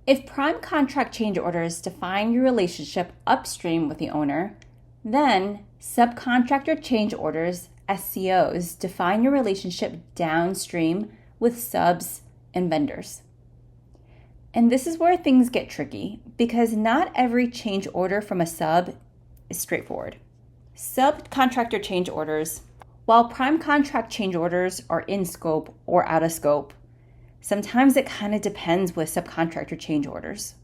If prime contract change orders define your relationship upstream with the owner, then subcontractor change orders, SCOs, define your relationship downstream with subs and vendors. And this is where things get tricky because not every change order from a sub is straightforward. Subcontractor change orders, while prime contract change orders are in scope or out of scope, sometimes it kind of depends with subcontractor change orders.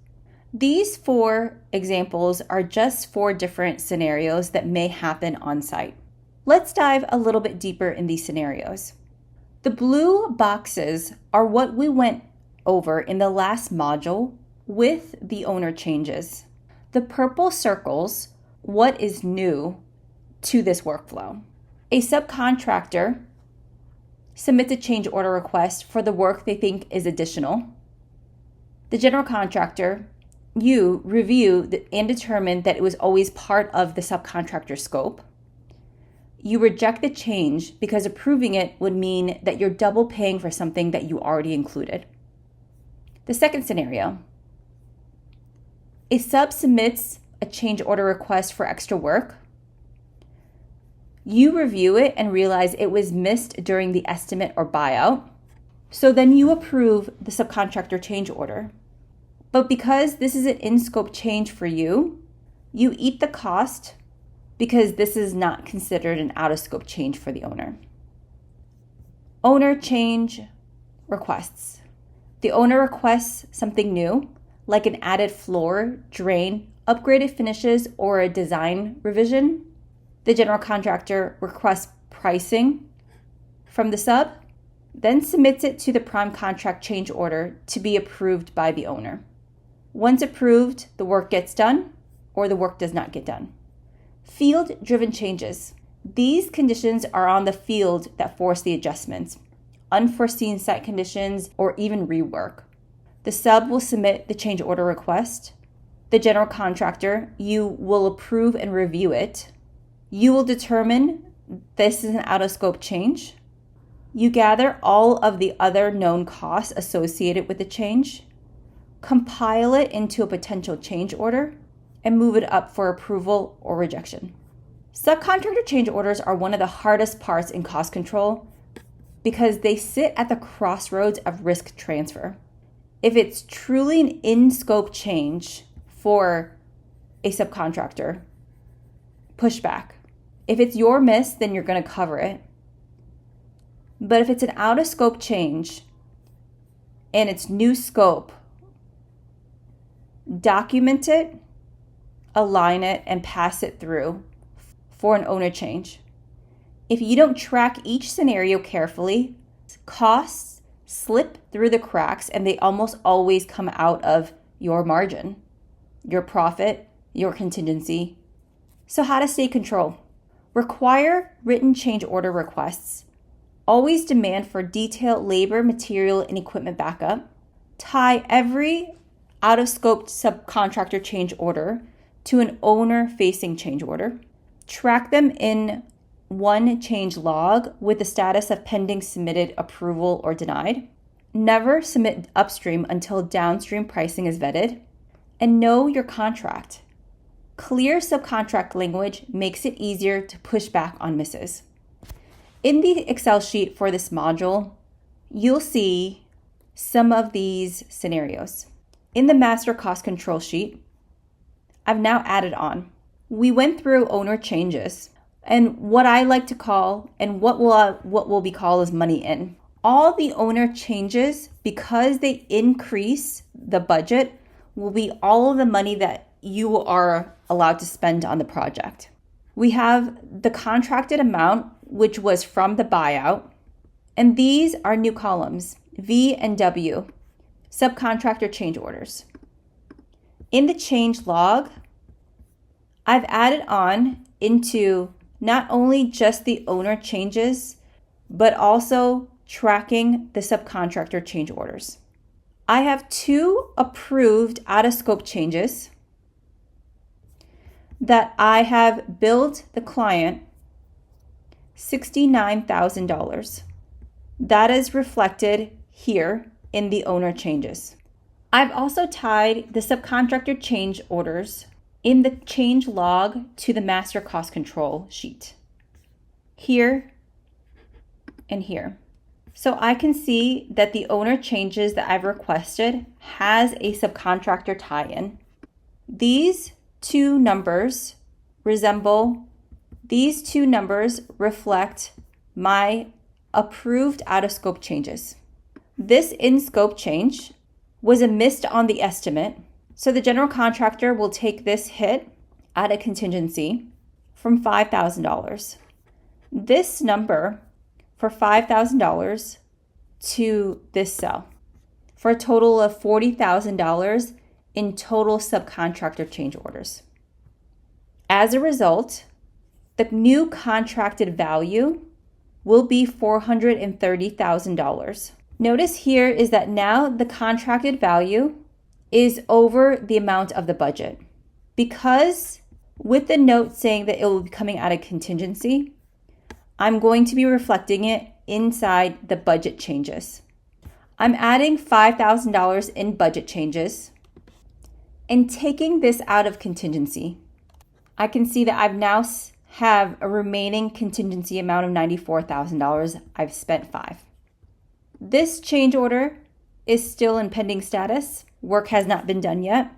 These 4 examples are just 4 different scenarios that may happen on site. Let's dive a little bit deeper in these scenarios. The blue boxes are what we went over in the last module with the owner changes. The purple circles what is new to this workflow. A subcontractor submits a change order request for the work they think is additional. The general contractor, you review and determine that it was always part of the subcontractor scope. You reject the change because approving it would mean that you're double paying for something that you already included. The second scenario, a sub submits a change order request for extra work. You review it and realize it was missed during the estimate or buyout. So then you approve the subcontractor change order. But because this is an in-scope change for you, you eat the cost because this is not considered an out-of-scope change for the owner. Owner change requests. The owner requests something new, like an added floor, drain, upgraded finishes, or a design revision. The general contractor requests pricing from the sub, then submits it to the prime contract change order to be approved by the owner. Once approved, the work gets done or the work does not get done. Field-driven changes. These conditions are on the field that force the adjustments, unforeseen site conditions, or even rework. The sub will submit the change order request. The general contractor, you will approve and review it. You will determine this is an out-of-scope change. You gather all of the other known costs associated with the change, compile it into a potential change order, and move it up for approval or rejection. Subcontractor change orders are one of the hardest parts in cost control because they sit at the crossroads of risk transfer. If it's truly an in-scope change for a subcontractor, push back. If it's your miss, then you're going to cover it. But if it's an out-of-scope change and it's new scope, document it, align it, and pass it through for an owner change. If you don't track each scenario carefully, costs slip through the cracks and they almost always come out of your margin, your profit, your contingency. So how to stay control? Require written change order requests. Always demand for detailed labor, material, and equipment backup. Tie every out-of-scope subcontractor change order to an owner-facing change order. Track them in one change log with the status of pending, submitted, approval, or denied. Never submit upstream until downstream pricing is vetted. And know your contract. Clear subcontract language makes it easier to push back on misses. In the Excel sheet for this module, you'll see some of these scenarios. In the master cost control sheet, I've now added on. We went through owner changes and what I like to call, and what will be called as money in. All the owner changes, because they increase the budget, will be all of the money that you are allowed to spend on the project. We have the contracted amount, which was from the buyout, and these are new columns, V and W, subcontractor change orders. In the change log, I've added on into not only just the owner changes, but also tracking the subcontractor change orders. I have 2 approved out-of-scope changes that I have billed the client $69,000. That is reflected here in the owner changes. I've also tied the subcontractor change orders in the change log to the master cost control sheet, here and here. So I can see that the owner changes that I've requested has a subcontractor tie-in. These two numbers reflect my approved out-of-scope changes. This in-scope change was a miss on the estimate, so the general contractor will take this hit out of contingency from $5,000. This number for $5,000 to this cell for a total of $40,000 in total subcontractor change orders. As a result, the new contracted value will be $430,000. Notice here is that now the contracted value is over the amount of the budget. Because with the note saying that it will be coming out of contingency, I'm going to be reflecting it inside the budget changes. I'm adding $5,000 in budget changes and taking this out of contingency. I can see that I've now have a remaining contingency amount of $94,000. I've spent $5,000. This change order is still in pending status. Work has not been done yet.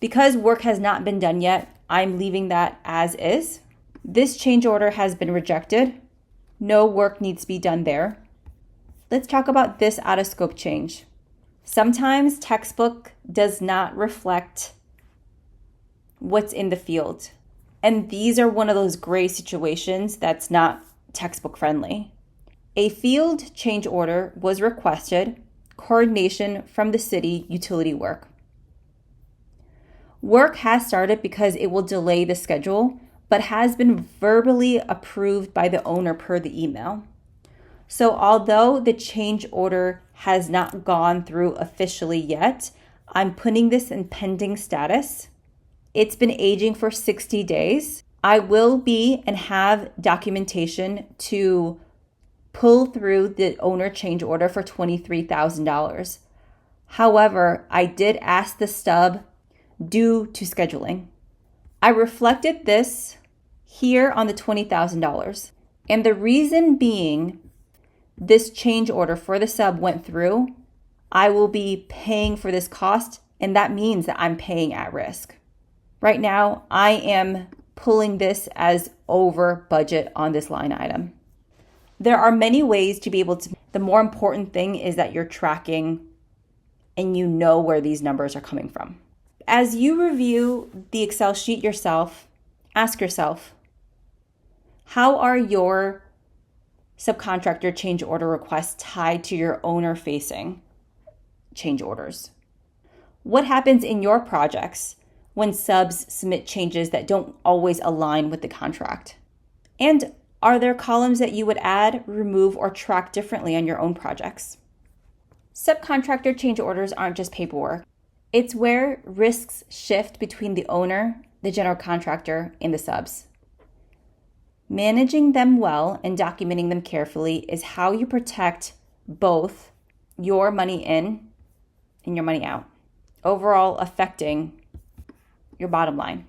Because work has not been done yet, I'm leaving that as is. This change order has been rejected. No work needs to be done there. Let's talk about this out of scope change. Sometimes textbook does not reflect what's in the field. And these are one of those gray situations that's not textbook friendly. A field change order was requested, coordination from the city utility work. Work has started because it will delay the schedule, but has been verbally approved by the owner per the email. So although the change order has not gone through officially yet, I'm putting this in pending status. It's been aging for 60 days. I will be and have documentation to pull through the owner change order for $23,000. However, I did ask the stub due to scheduling. I reflected this here on the $20,000. And the reason being, this change order for the sub went through, I will be paying for this cost, and that means that I'm paying at risk. Right now, I am pulling this as over budget on this line item. There are many ways to be able to, the more important thing is that you're tracking and you know where these numbers are coming from. As you review the Excel sheet yourself, ask yourself, how are your subcontractor change order requests tied to your owner-facing change orders? What happens in your projects when subs submit changes that don't always align with the contract? And are there columns that you would add, remove, or track differently on your own projects? Subcontractor change orders aren't just paperwork. It's where risks shift between the owner, the general contractor, and the subs. Managing them well and documenting them carefully is how you protect both your money in and your money out, overall affecting your bottom line.